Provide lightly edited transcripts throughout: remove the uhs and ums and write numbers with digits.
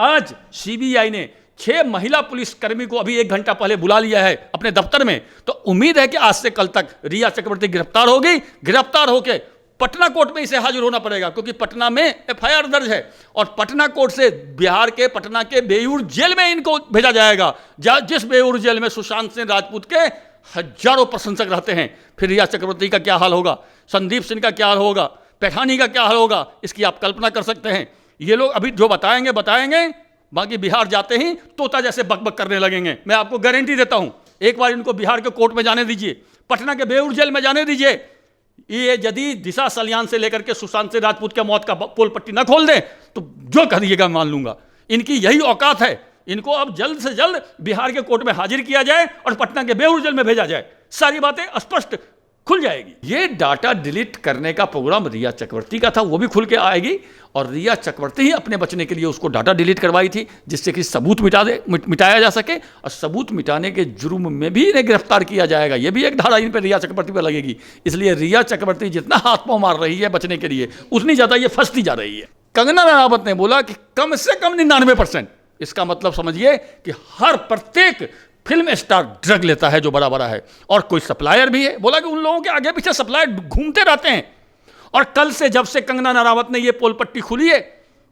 आज सीबीआई ने 6 महिला पुलिसकर्मी को अभी 1 घंटा पहले बुला लिया है अपने दफ्तर में, तो उम्मीद है कि आज से कल तक रिया चक्रवर्ती गिरफ्तार होगी। गिरफ्तार होके पटना कोर्ट में इसे हाजिर होना पड़ेगा, क्योंकि पटना में एफआईआर दर्ज है और पटना कोर्ट से बिहार के पटना के बेऊर जेल में इनको भेजा जाएगा, जिस बेऊर जेल में सुशांत सिंह राजपूत के हजारों प्रशंसक रहते हैं। फिर रिया चक्रवर्ती का क्या हाल होगा, संदीप सिंह का क्या हाल होगा, पैठानी का क्या हाल होगा, इसकी आप कल्पना कर सकते हैं। ये लोग अभी जो बताएंगे, बाकी बिहार जाते ही तोता जैसे बकबक करने लगेंगे। मैं आपको गारंटी देता हूं, एक बार इनको बिहार के कोर्ट में जाने दीजिए, पटना के बेऊर जेल में जाने दीजिए। ये यदि दिशा सलियान से लेकर के सुशांत सिंह राजपूत के मौत का पोल पट्टी न खोल दे तो जो कहिएगा मान लूंगा। इनकी यही औकात है। इनको अब जल्द से जल्द बिहार के कोर्ट में हाजिर किया जाए और पटना के बेऊर जेल में भेजा जाए, सारी बातें स्पष्ट खुल जाएगी। ये डाटा डिलीट करने का प्रोग्राम रिया चक्रवर्ती का था, वो भी खुल के आएगी। और रिया चक्रवर्ती ही अपने बचने के लिए उसको डाटा डिलीट करवाई थी, जिससे कि सबूत मिटाया जा सके, और सबूत मिटाने के जुर्म में भी इन्हें गिरफ्तार किया जाएगा। ये भी एक धारा इन पर रिया चक्रवर्ती पर लगेगी। इसलिए रिया चक्रवर्ती जितना हाथ पांव मार रही है बचने के लिए, उतनी ज्यादा ये फंसती जा रही है। कंगना रनावत ने बोला कि कम से कम 99%, इसका मतलब समझिए कि हर प्रत्येक फिल्म स्टार ड्रग लेता है जो बड़ा बड़ा है, और कोई सप्लायर भी है। बोला कि उन लोगों के आगे पीछे सप्लायर घूमते रहते हैं। और कल से जब से कंगना रनावत ने ये पोल पट्टी खुली है,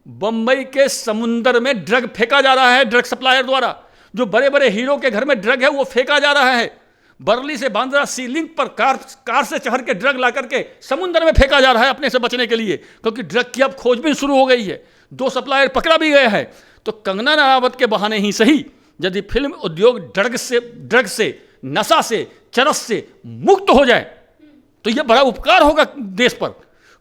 बंबई के समुंदर में ड्रग फेंका जा रहा है ड्रग सप्लायर द्वारा। जो बड़े बड़े हीरो के घर में ड्रग है वो फेंका जा रहा है। बरली से बांद्रा सी लिंक पर कार से चढ़ के ड्रग ला करके समुंदर में फेंका जा रहा है अपने से बचने के लिए, क्योंकि ड्रग की अब खोजबीन शुरू हो गई है। 2 सप्लायर पकड़ा भी गया है। तो कंगना रनावत के बहाने ही सही, यदि फिल्म उद्योग ड्रग से, नशा से, चरस से मुक्त हो जाए तो यह बड़ा उपकार होगा देश पर।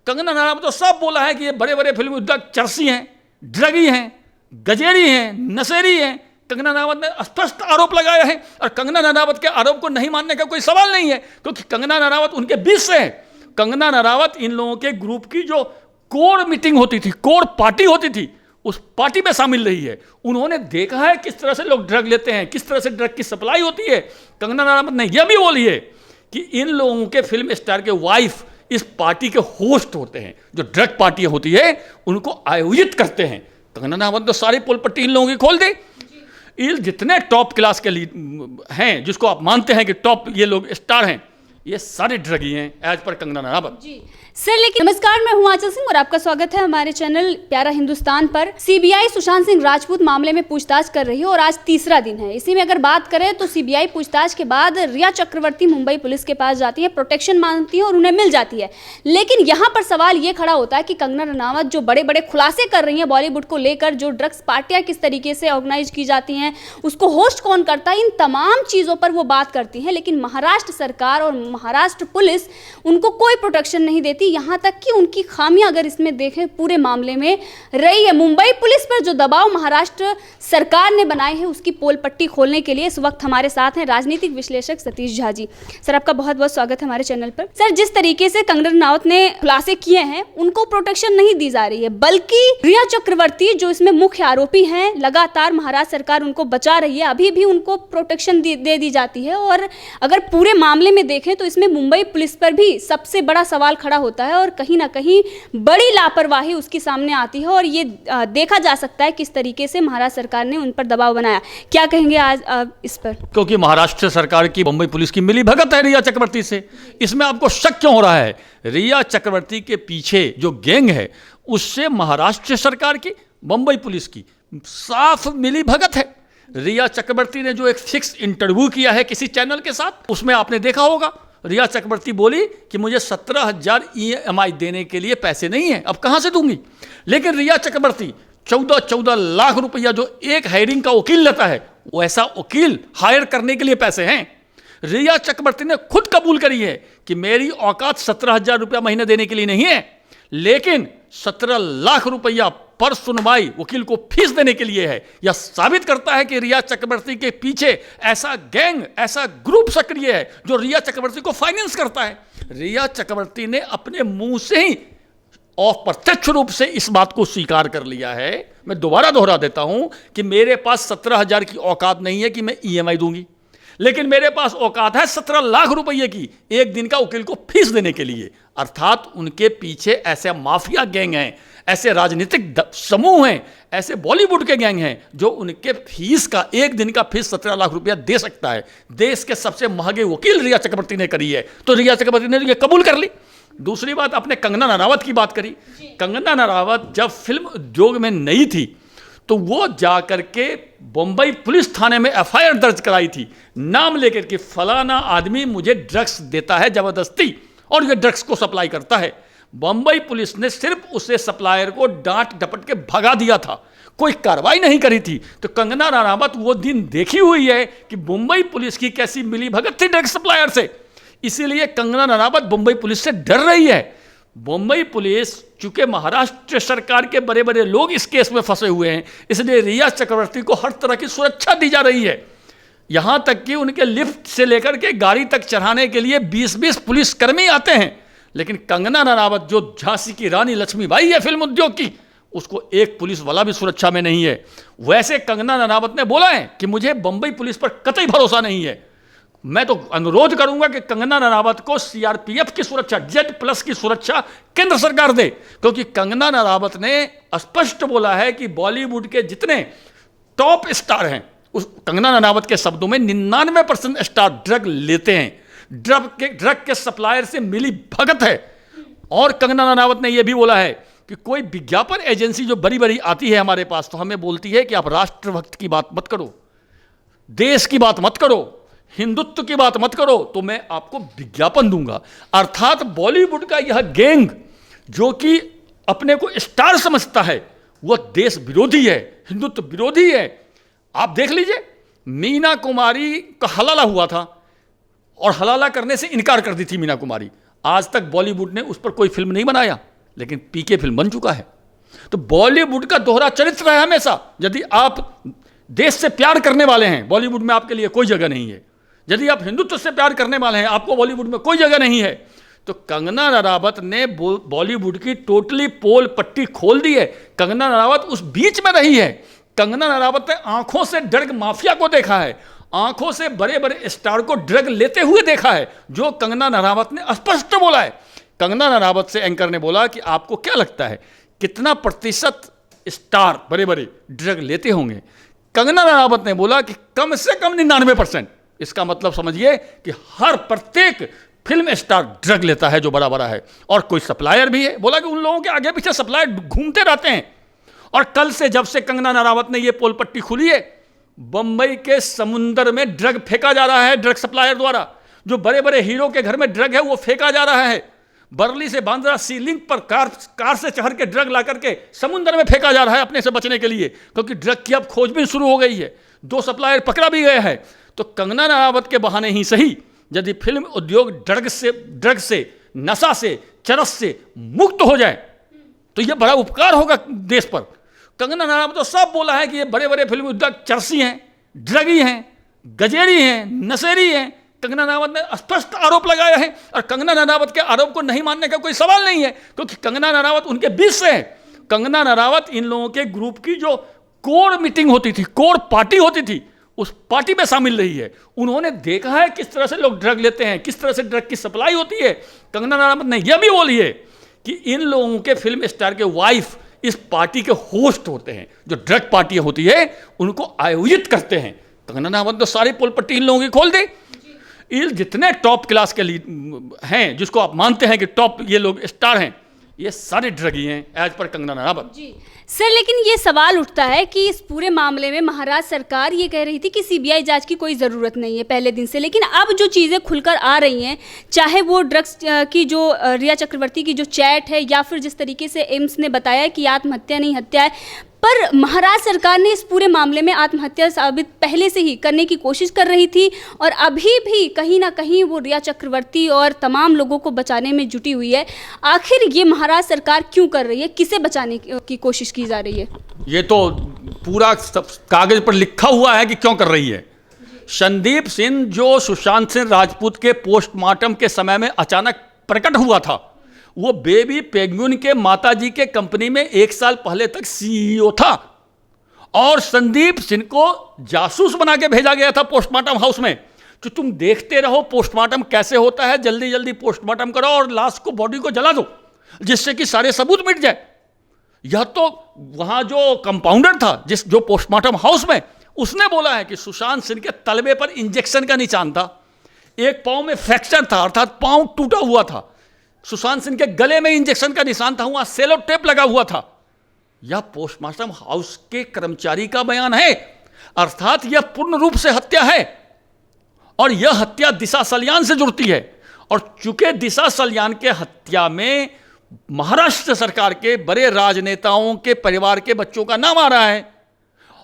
कंगना रनावत तो सब बोला है कि ये बड़े बड़े फिल्म उद्योग चरसी हैं, ड्रगी हैं, गजेरी हैं, नशेरी हैं। कंगना रनावत ने स्पष्ट आरोप लगाया है, और कंगना रनावत के आरोप को नहीं मानने का कोई सवाल नहीं है, क्योंकि कंगना रनावत उनके बीच से है। कंगना रनावत इन लोगों के ग्रुप की जो कोर मीटिंग होती थी, कोर पार्टी होती थी, उस पार्टी में शामिल रही है। उन्होंने देखा है किस तरह से लोग ड्रग लेते हैं, किस तरह से ड्रग की सप्लाई होती है। कंगना रनावत ने यह भी बोली है कि इन लोगों के फिल्म स्टार के वाइफ इस पार्टी के होस्ट होते हैं, जो ड्रग पार्टी होती है उनको आयोजित करते हैं। कंगना रनावत तो सारी पोल पट्टी इन लोगों की खोल दी। ये जितने टॉप क्लास के हैं, जिसको आप मानते हैं कि टॉप ये लोग स्टार हैं, ये सारे ड्रगी हैं एज पर कंगना रनावत जी। सर लेकिन नमस्कार, मैं हूं आंचल सिंह और आपका स्वागत है हमारे चैनल प्यारा हिंदुस्तान पर। सीबीआई सुशांत सिंह राजपूत मामले में पूछताछ कर रही है और आज तीसरा दिन है। इसी में अगर बात करें तो सीबीआई पूछताछ के बाद रिया चक्रवर्ती मुंबई पुलिस के पास जाती है, प्रोटेक्शन मांगती है और उन्हें मिल जाती है। लेकिन यहाँ पर सवाल ये खड़ा होता है कि कंगना रनावत जो बड़े बड़े खुलासे कर रही है बॉलीवुड को लेकर, जो ड्रग्स पार्टियां किस तरीके से ऑर्गेनाइज की जाती हैं, उसको होस्ट कौन करता है, इन तमाम चीज़ों पर वो बात करती हैं। लेकिन महाराष्ट्र सरकार और महाराष्ट्र पुलिस उनको कोई प्रोटेक्शन नहीं देती। यहाँ तक कि उनकी खामियां अगर इसमें देखें पूरे मामले में रही है। मुंबई पुलिस पर जो दबाव महाराष्ट्र सरकार ने बनाए हैं उसकी पोल पट्टी खोलने के लिए इस वक्त हमारे साथ हैं राजनीतिक विश्लेषक सतीश झा जी। सर आपका बहुत बहुत स्वागत है हमारे चैनल पर। सर जिस तरीके से कंगना रनावत ने खुलासे किए हैं उनको प्रोटेक्शन नहीं दी जा रही है, बल्कि रिया चक्रवर्ती जो इसमें मुख्य आरोपी हैं, लगातार महाराष्ट्र सरकार उनको बचा रही है, अभी भी उनको प्रोटेक्शन दे दी जाती है। और अगर पूरे मामले में देखें तो इसमें मुंबई पुलिस पर भी सबसे बड़ा सवाल खड़ा होता है और कहीं ना कहीं बड़ी लापरवाही उसके सामने आती है। और ये देखा जा सकता है किस तरीके से महाराष्ट्र सरकार ने उन पर दबाव बनाया। क्या कहेंगे आज इस पर? क्योंकि महाराष्ट्र सरकार की मुंबई पुलिस की मिली भगत है रिया चक्रवर्ती से। इसमें आपको शक क्यों हो रहा है? रिया चक्रवर्ती के पीछे जो गैंग है उससे महाराष्ट्र सरकार की, मुंबई पुलिस की साफ मिली भगत है। रिया चक्रवर्ती ने जो एक फिक्स इंटरव्यू किया है किसी चैनल के साथ, उसमें आपने देखा होगा रिया चक्रवर्ती बोली कि मुझे 17,000 EMI देने के लिए पैसे नहीं है, अब कहां से दूंगी। लेकिन रिया चक्रवर्ती 14 लाख रुपया जो एक हायरिंग का वकील लेता है, वो ऐसा वकील हायर करने के लिए पैसे हैं। रिया चक्रवर्ती ने खुद कबूल करी है कि मेरी औकात 17,000 रुपया महीने देने के लिए नहीं है, लेकिन 17 लाख रुपया पर सुनवाई वकील को फीस देने के लिए है। यह साबित करता है कि रिया चक्रवर्ती के पीछे ऐसा गैंग, ऐसा ग्रुप सक्रिय है जो रिया चक्रवर्ती को फाइनेंस करता है। रिया चक्रवर्ती ने अपने मुंह से ही और प्रत्यक्ष रूप से इस बात को स्वीकार कर लिया है। मैं दोबारा दोहरा देता हूं कि मेरे पास 17,000 की औकात नहीं है कि मैं EMI दूंगी, लेकिन मेरे पास औकात है 17 लाख रुपए की एक दिन का वकील को फीस देने के लिए। अर्थात उनके पीछे ऐसे माफिया गैंग हैं, ऐसे राजनीतिक समूह हैं, ऐसे बॉलीवुड के गैंग हैं जो उनके फीस का एक दिन का फीस 17 लाख रुपया दे सकता है। देश के सबसे महंगे वकील रिया चक्रवर्ती ने करी है, तो रिया चक्रवर्ती ने ये कबूल कर ली। दूसरी बात, आपने कंगना रनावत की बात करी। कंगना रनावत जब फिल्म उद्योग में नई थी तो वो जाकर के बम्बई पुलिस थाने में एफआईआर दर्ज कराई थी, नाम लेकर के फलाना आदमी मुझे ड्रग्स देता है जबरदस्ती और ये ड्रग्स को सप्लाई करता है। बम्बई पुलिस ने सिर्फ उसे सप्लायर को डांट डपट के भगा दिया था, कोई कार्रवाई नहीं करी थी। तो कंगना रनावत वो दिन देखी हुई है कि मुंबई पुलिस की कैसी मिली भगत थी ड्रग्स सप्लायर से, इसीलिए कंगना रनावत मुंबई पुलिस से डर रही है। मुंबई पुलिस, चूंकि महाराष्ट्र सरकार के बड़े बड़े लोग इस केस में फंसे हुए हैं, इसलिए रिया चक्रवर्ती को हर तरह की सुरक्षा दी जा रही है। यहां तक कि उनके लिफ्ट से लेकर के गाड़ी तक चढ़ाने के लिए 20-20 पुलिसकर्मी आते हैं। लेकिन कंगना रनावत जो झांसी की रानी लक्ष्मीबाई है फिल्म उद्योग की, उसको एक पुलिस वाला भी सुरक्षा में नहीं है। वैसे कंगना रनावत ने बोला है कि मुझे बंबई पुलिस पर कतई भरोसा नहीं है। मैं तो अनुरोध करूंगा कि कंगना रनावत को सीआरपीएफ की सुरक्षा, जेड+ की सुरक्षा केंद्र सरकार दे, क्योंकि कंगना रनावत ने स्पष्ट बोला है कि बॉलीवुड के जितने टॉप स्टार हैं, उस कंगना रनावत के शब्दों में 99% स्टार ड्रग लेते हैं, ड्रग के सप्लायर से मिली भगत है। और कंगना रनावत ने यह भी बोला है कि कोई विज्ञापन एजेंसी जो बड़ी बड़ी आती है हमारे पास, तो हमें बोलती है कि आप राष्ट्रभक्त की बात मत करो, देश की बात मत करो, हिंदुत्व की बात मत करो, तो मैं आपको विज्ञापन दूंगा। अर्थात बॉलीवुड का यह गैंग जो कि अपने को स्टार समझता है, वह देश विरोधी है, हिंदुत्व विरोधी है। आप देख लीजिए, मीना कुमारी का हलाला हुआ था और हलाला करने से इनकार कर दी थी मीना कुमारी। आज तक बॉलीवुड ने उस पर कोई फिल्म नहीं बनाया, लेकिन पीके फिल्म बन चुका है। तो बॉलीवुड का दोहरा चरित्र है हमेशा। यदि आप देश से प्यार करने वाले हैं, बॉलीवुड में आपके लिए कोई जगह नहीं है। यदि आप हिंदुत्व से प्यार करने वाले हैं, आपको बॉलीवुड में कोई जगह नहीं है। तो कंगना रनावत ने बॉलीवुड की टोटली पोल पट्टी खोल दी है। कंगना रनावत उस बीच में रही है। कंगना रनावत ने आंखों से ड्रग माफिया को देखा है, आंखों से बड़े बड़े स्टार को ड्रग लेते हुए देखा है, जो कंगना रनावत ने स्पष्ट बोला है। कंगना रनावत से एंकर ने बोला कि आपको क्या लगता है कितना प्रतिशत स्टार बड़े बड़े ड्रग लेते होंगे? कंगना रनावत ने बोला कि कम से कम 99%। इसका मतलब समझिए कि हर प्रत्येक फिल्म स्टार ड्रग लेता है जो बड़ा बड़ा है, और कोई सप्लायर भी है। बोला कि उन लोगों के आगे पीछे सप्लायर घूमते रहते हैं। और कल से जब से कंगना रनावत ने ये पोल पट्टी खुली है, बंबई के समुंदर में ड्रग फेंका जा रहा है ड्रग सप्लायर द्वारा। जो बड़े बड़े हीरो के घर में ड्रग है वो फेंका जा रहा है। बरली से बांद्रा सी लिंक पर कार से चढ़ के ड्रग ला करके समुंदर में फेंका जा रहा है अपने से बचने के लिए, क्योंकि ड्रग की अब खोजबीन शुरू हो गई है। 2 सप्लायर पकड़ा भी गया है। तो कंगना रनावत के बहाने ही सही, यदि फिल्म उद्योग ड्रग से, नशा से, चरस से मुक्त हो जाए तो यह बड़ा उपकार होगा देश पर। कंगना रनावत तो सब बोला है कि ये बड़े बड़े फिल्म उद्योग चरसी हैं, ड्रगी हैं, गजेरी हैं, नशेरी हैं। कंगना रनावत ने स्पष्ट आरोप लगाया है, और कंगना रनावत के आरोप को नहीं मानने का कोई सवाल नहीं है, क्योंकि कंगना रनावत उनके बीच से है। कंगना रनावत इन लोगों के ग्रुप की जो कोर मीटिंग होती थी, कोर पार्टी होती थी, उस पार्टी में शामिल रही है। उन्होंने देखा है किस तरह से लोग ड्रग लेते हैं, किस तरह से ड्रग की सप्लाई होती है। कंगना रनावत ने यह भी बोली है कि इन लोगों के फिल्म स्टार के वाइफ इस पार्टी के होस्ट होते हैं, जो ड्रग पार्टी होती है उनको आयोजित करते हैं। कंगना रनावत तो सारी पोल पट्टी इन लोगों की खोल दी। ये जितने टॉप क्लास के हैं, जिसको आप मानते हैं कि टॉप ये लोग स्टार हैं, ये सारे ड्रगी हैं एज पर कंगना रनावत। जी सर, लेकिन ये सवाल उठता है कि इस पूरे मामले में महाराष्ट्र सरकार ये कह रही थी कि सीबीआई जांच की कोई ज़रूरत नहीं है पहले दिन से, लेकिन अब जो चीज़ें खुलकर आ रही हैं, चाहे वो ड्रग्स की जो रिया चक्रवर्ती की जो चैट है, या फिर जिस तरीके से एम्स ने बताया कि आत्महत्या नहीं हत्या है, पर महाराष्ट्र सरकार ने इस पूरे मामले में आत्महत्या साबित पहले से ही करने की कोशिश कर रही थी, और अभी भी कहीं ना कहीं वो रिया चक्रवर्ती और तमाम लोगों को बचाने में जुटी हुई है। आखिर ये महाराष्ट्र सरकार क्यों कर रही है, किसे बचाने की कोशिश की जा रही है? ये तो पूरा कागज पर लिखा हुआ है कि क्यों कर रही है। संदीप सिंह जो सुशांत सिंह राजपूत के पोस्टमार्टम के समय में अचानक प्रकट हुआ था, वो बेबी पेंगुइन के माताजी के कंपनी में 1 साल पहले तक सीईओ था, और संदीप सिंह को जासूस बना के भेजा गया था पोस्टमार्टम हाउस में। कि तुम देखते रहो पोस्टमार्टम कैसे होता है, जल्दी जल्दी पोस्टमार्टम करो और लाश को, बॉडी को जला दो, जिससे कि सारे सबूत मिट जाए। यह तो वहां जो कंपाउंडर था जो पोस्टमार्टम हाउस में, उसने बोला है कि सुशांत सिंह के तलबे पर इंजेक्शन का निशान था, एक पांव में फ्रैक्चर था अर्थात पांव टूटा हुआ था, सुशांत सिंह के गले में इंजेक्शन का निशान था, वहां सेलो टेप लगा हुआ था। यह पोस्टमार्टम हाउस के कर्मचारी का बयान है, अर्थात यह पूर्ण रूप से हत्या है और यह हत्या दिशा सल्यान से जुड़ती है। और चूंकि दिशा सल्यान के हत्या में महाराष्ट्र सरकार के बड़े राजनेताओं के परिवार के बच्चों का नाम आ रहा है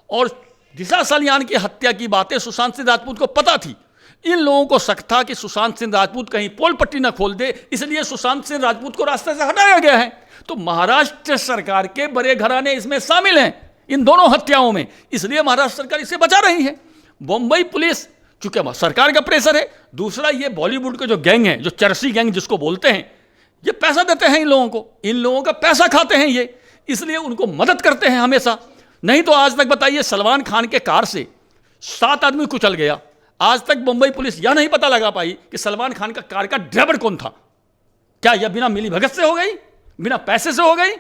और दिशा सल्यान की हत्या की बातें सुशांत सिंह राजपूत को पता थी, इन लोगों को शक था कि सुशांत सिंह राजपूत कहीं पोल पट्टी न खोल दे, इसलिए सुशांत सिंह राजपूत को रास्ते से हटाया गया है। तो महाराष्ट्र सरकार के बड़े घराने इसमें शामिल हैं इन दोनों हत्याओं में, इसलिए महाराष्ट्र सरकार इसे बचा रही है। बम्बई पुलिस चूंकि सरकार का प्रेशर है, दूसरा ये बॉलीवुड के जो गैंग है, जो चरसी गैंग जिसको बोलते हैं, ये पैसा देते हैं इन लोगों को, इन लोगों का पैसा खाते हैं ये, इसलिए उनको मदद करते हैं हमेशा। नहीं तो आज तक बताइए, सलमान खान के कार से 7 आदमी कुचल गया, आज तक बंबई पुलिस यह नहीं पता लगा पाई कि सलमान खान का कार का ड्राइवर कौन था। क्या यह बिना मिली भगत से हो गई, बिना पैसे से हो गई?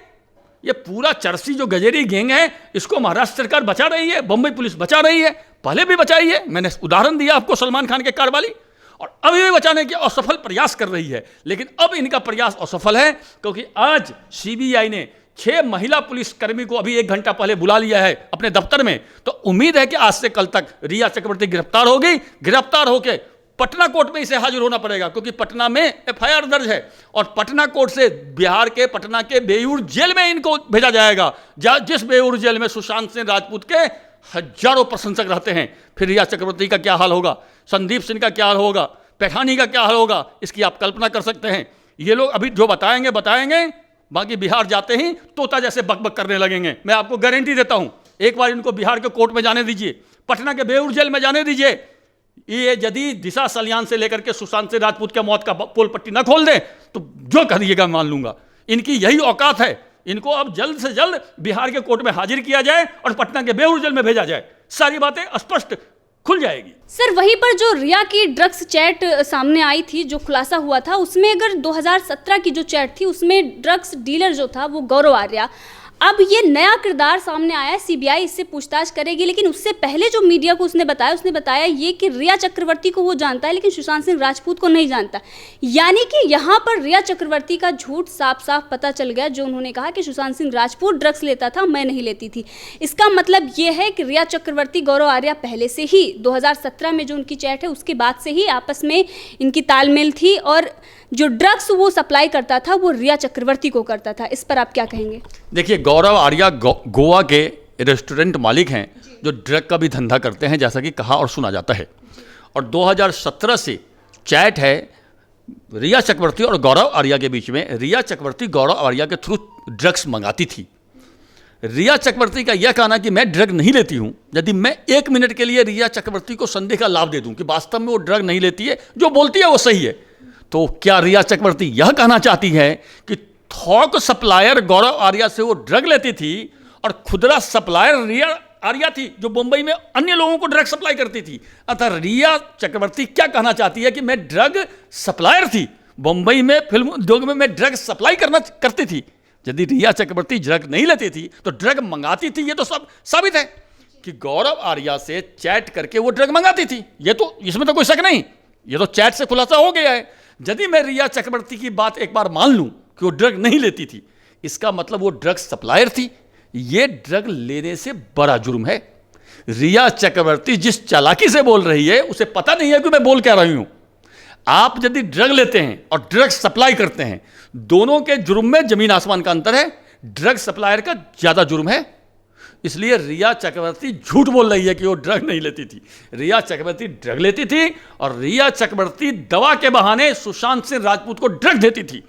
ये पूरा चरसी जो गजेरी गैंग है, इसको महाराष्ट्र सरकार बचा रही है, बंबई पुलिस बचा रही है, पहले भी बचाई है। मैंने उदाहरण दिया आपको सलमान खान के कार वाली, और अभी भी बचाने के असफल प्रयास कर रही है। लेकिन अब इनका प्रयास असफल है क्योंकि आज सीबीआई ने 6 महिला पुलिसकर्मी को अभी 1 घंटा पहले बुला लिया है अपने दफ्तर में। तो उम्मीद है कि आज से कल तक रिया चक्रवर्ती गिरफ्तार होगी, गिरफ्तार होकर पटना कोर्ट में इसे हाजिर होना पड़ेगा क्योंकि पटना में एफआईआर दर्ज है और पटना कोर्ट से बिहार के पटना के बेऊर जेल में इनको भेजा जाएगा, जिस बेऊर जेल में सुशांत सिंह राजपूत के हजारों प्रशंसक रहते हैं। फिर रिया चक्रवर्ती का क्या हाल होगा, संदीप सिंह का क्या हाल होगा, पैठानी का क्या हाल होगा, इसकी आप कल्पना कर सकते हैं। ये लोग अभी जो बताएंगे, बाकी बिहार जाते ही तोता जैसे बकबक करने लगेंगे। मैं आपको गारंटी देता हूं, एक बार इनको बिहार के कोर्ट में जाने दीजिए, पटना के बेऊर जेल में जाने दीजिए, ये यदि दिशा सल्यान से लेकर के सुशांत सिंह राजपूत के मौत का पोल पट्टी न खोल दे तो जो कहिएगा मान लूंगा। इनकी यही औकात है, इनको अब जल्द से जल्द बिहार के कोर्ट में हाजिर किया जाए और पटना के बेऊर जेल में भेजा जाए, सारी बातें स्पष्ट खुल जाएगी। सर, वहीं पर जो रिया की ड्रग्स चैट सामने आई थी, जो खुलासा हुआ था, उसमें अगर 2017 की जो चैट थी उसमें ड्रग्स डीलर जो था वो गौरव आर्या, अब ये नया किरदार सामने आया है, सीबीआई इससे पूछताछ करेगी। लेकिन उससे पहले जो मीडिया को उसने बताया ये कि रिया चक्रवर्ती को वो जानता है लेकिन सुशांत सिंह राजपूत को नहीं जानता। यानी कि यहाँ पर रिया चक्रवर्ती का झूठ साफ साफ पता चल गया, जो उन्होंने कहा कि सुशांत सिंह राजपूत ड्रग्स लेता था, मैं नहीं लेती थी। इसका मतलब ये है कि रिया चक्रवर्ती गौरव आर्या पहले से ही 2017 में जो उनकी चैट है उसके बाद से ही आपस में इनकी तालमेल थी और जो ड्रग्स वो सप्लाई करता था वो रिया चक्रवर्ती को करता था। इस पर आप क्या कहेंगे? देखिए, गौरव आर्या गोवा के रेस्टोरेंट मालिक हैं जो ड्रग का भी धंधा करते हैं, जैसा कि कहा और सुना जाता है। और 2017 से चैट है रिया चक्रवर्ती और गौरव आर्या के बीच में। रिया चक्रवर्ती गौरव आर्या के थ्रू ड्रग्स मंगाती थी। रिया चक्रवर्ती का यह कहना कि मैं ड्रग नहीं लेती हूं, यदि मैं 1 मिनट के लिए रिया चक्रवर्ती को संदेह का लाभ दे दूं कि वास्तव में वो ड्रग नहीं लेती है, जो बोलती है वो सही है, तो क्या रिया चक्रवर्ती यह कहना चाहती है कि थोक सप्लायर गौरव आर्या से वो ड्रग लेती थी और खुदरा सप्लायर रिया आर्या थी जो मुंबई में अन्य लोगों को ड्रग सप्लाई करती थी? अतः रिया चक्रवर्ती क्या कहना चाहती है कि मैं ड्रग सप्लायर थी, मुंबई में फिल्म उद्योग में मैं ड्रग सप्लाई करती थी। यदि रिया चक्रवर्ती ड्रग नहीं लेती थी तो ड्रग मंगाती थी, ये तो सब साबित है कि गौरव आर्या से चैट करके वो ड्रग मंगाती थी। ये तो, इसमें तो कोई शक नहीं, ये तो चैट से खुलासा हो गया है। यदि मैं रिया चक्रवर्ती की बात एक बार मान लूं कि वो ड्रग नहीं लेती थी, इसका मतलब वो ड्रग सप्लायर थी। ये ड्रग लेने से बड़ा जुर्म है। रिया चक्रवर्ती जिस चालाकी से बोल रही है उसे पता नहीं है कि मैं बोल क्या रही हूं। आप यदि ड्रग लेते हैं और ड्रग सप्लाई करते हैं, दोनों के जुर्म में जमीन आसमान का अंतर है। ड्रग सप्लायर का ज्यादा जुर्म है, इसलिए रिया चक्रवर्ती झूठ बोल रही है कि वो ड्रग नहीं लेती थी। रिया चक्रवर्ती ड्रग लेती थी और रिया चक्रवर्ती दवा के बहाने सुशांत सिंह राजपूत को ड्रग देती थी।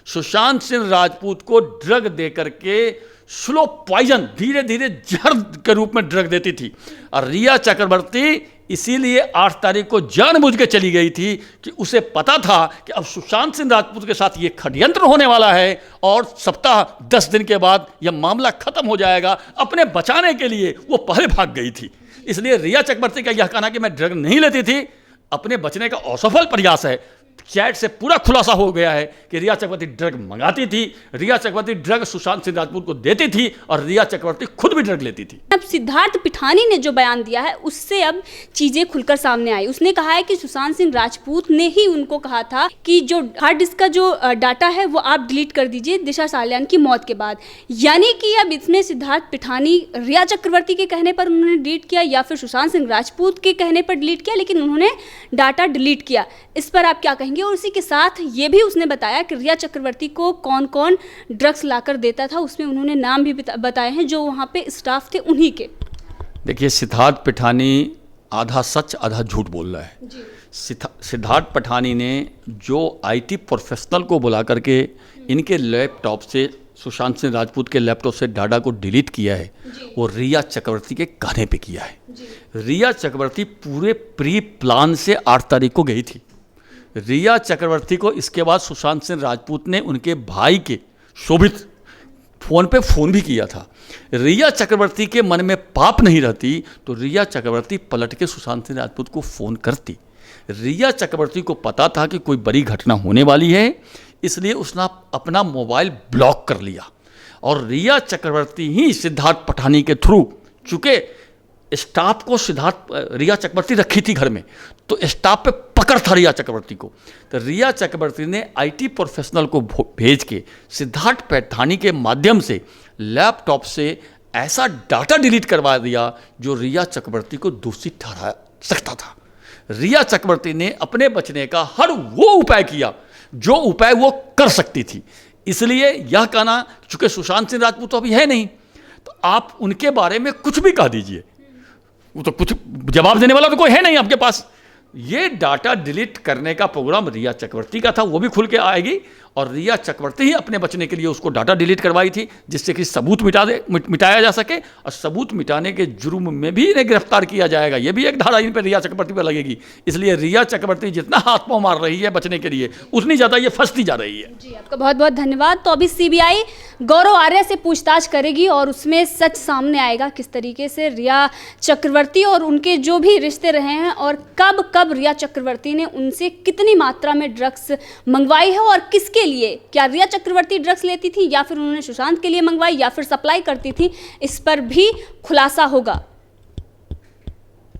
सुशांत सिंह राजपूत को ड्रग देकर के स्लो पॉइजन, धीरे धीरे जहर के रूप में ड्रग देती थी। और रिया चक्रवर्ती इसीलिए 8 तारीख को जानबूझ के चली गई थी कि उसे पता था कि अब सुशांत सिंह राजपूत के साथ ये षड्यंत्र होने वाला है और सप्ताह 10 दिन के बाद यह मामला खत्म हो जाएगा। अपने बचाने के लिए वो पहले भाग गई थी। इसलिए रिया चक्रवर्ती का यह कहना कि मैं ड्रग नहीं लेती थी, अपने बचने का असफल प्रयास है। चैट से पूरा खुलासा हो गया है कि रिया चक्रवर्ती ड्रग मंगाती थी, रिया चक्रवर्ती ड्रग सुशांत सिंह राजपूत को देती थी और रिया चक्रवर्ती खुद भी ड्रग लेती थी। अब सिद्धार्थ पिठानी ने जो बयान दिया है उससे अब चीजें खुलकर सामने आई। उसने कहा है कि सुशांत सिंह राजपूत ने ही उनको कहा था कि जो हार्ड डिस्क का जो डाटा है वो आप डिलीट कर दीजिए दिशा सालियान की मौत के बाद। यानी कि अब इसमें सिद्धार्थ पिठानी रिया चक्रवर्ती के कहने पर उन्होंने डिलीट किया या फिर सुशांत सिंह राजपूत के कहने पर डिलीट किया, लेकिन उन्होंने डाटा डिलीट किया। इस पर आप क्या कहेंगे? और उसी के साथ ये भी उसने बताया कि रिया चक्रवर्ती को कौन कौन ड्रग्स लाकर देता था, उसमें उन्होंने नाम भी बताए हैं जो वहाँ पे स्टाफ थे उन्हीं के। देखिए, सिद्धार्थ पिठानी आधा सच आधा झूठ बोल रहा है। सिद्धार्थ पिठानी ने जो आईटी प्रोफेशनल को बुला करके इनके लैपटॉप से सुशांत सिंह राजपूत के लैपटॉप से डाटा को डिलीट किया है वो रिया चक्रवर्ती के कहने पे किया है। रिया चक्रवर्ती पूरे प्री प्लान से 8 तारीख को गई थी। रिया चक्रवर्ती को इसके बाद सुशांत सिंह राजपूत ने उनके भाई के शोभित फ़ोन पे फ़ोन भी किया था। रिया चक्रवर्ती के मन में पाप नहीं रहती तो रिया चक्रवर्ती पलट के सुशांत सिंह राजपूत को फ़ोन करती। रिया चक्रवर्ती को पता था कि कोई बड़ी घटना होने वाली है, इसलिए उसने अपना मोबाइल ब्लॉक कर लिया और रिया चक्रवर्ती ही सिद्धार्थ पिठानी के थ्रू, चूँकि स्टाफ को रिया चक्रवर्ती रखी थी घर में, तो स्टाफ पे पकड़ था रिया चक्रवर्ती को, तो रिया चक्रवर्ती ने आईटी प्रोफेशनल को भेज के सिद्धार्थ पिठानी के माध्यम से लैपटॉप से ऐसा डाटा डिलीट करवा दिया जो रिया चक्रवर्ती को दोषी ठहरा सकता था। रिया चक्रवर्ती ने अपने बचने का हर वो उपाय किया जो उपाय वो कर सकती थी। इसलिए यह कहना, चूंकि सुशांत सिंह राजपूत तो अभी है नहीं, तो आप उनके बारे में कुछ भी कह दीजिए, वो तो कुछ जवाब देने वाला तो कोई है नहीं आपके पास। ये डाटा डिलीट करने का प्रोग्राम रिया चक्रवर्ती का था, वो भी खुल के आएगी और रिया चक्रवर्ती ही अपने बचने के लिए उसको डाटा डिलीट करवाई थी जिससे कि सबूत मिटाया जा सके और सबूत मिटाने के जुर्म में भी इन्हें गिरफ्तार किया जाएगा। ये भी एक धारा इन पर रिया चक्रवर्ती पर लगेगी। इसलिए रिया चक्रवर्ती जितना हाथ पांव मार रही है बचने के लिए, उतनी ज़्यादा ये फंसती जा रही है। जी, आपका बहुत बहुत धन्यवाद। तो अभी सीबीआई गौरव आर्या से पूछताछ करेगी और उसमें सच सामने आएगा किस तरीके से रिया चक्रवर्ती और उनके जो भी रिश्ते रहे हैं और कब कब रिया चक्रवर्ती ने उनसे कितनी मात्रा में ड्रग्स मंगवाई है और किसके लिए। क्या रिया चक्रवर्ती ड्रग्स लेती थी या फिर उन्होंने सुशांत के लिए मंगवाई या फिर सप्लाई करती थी, इस पर भी खुलासा होगा।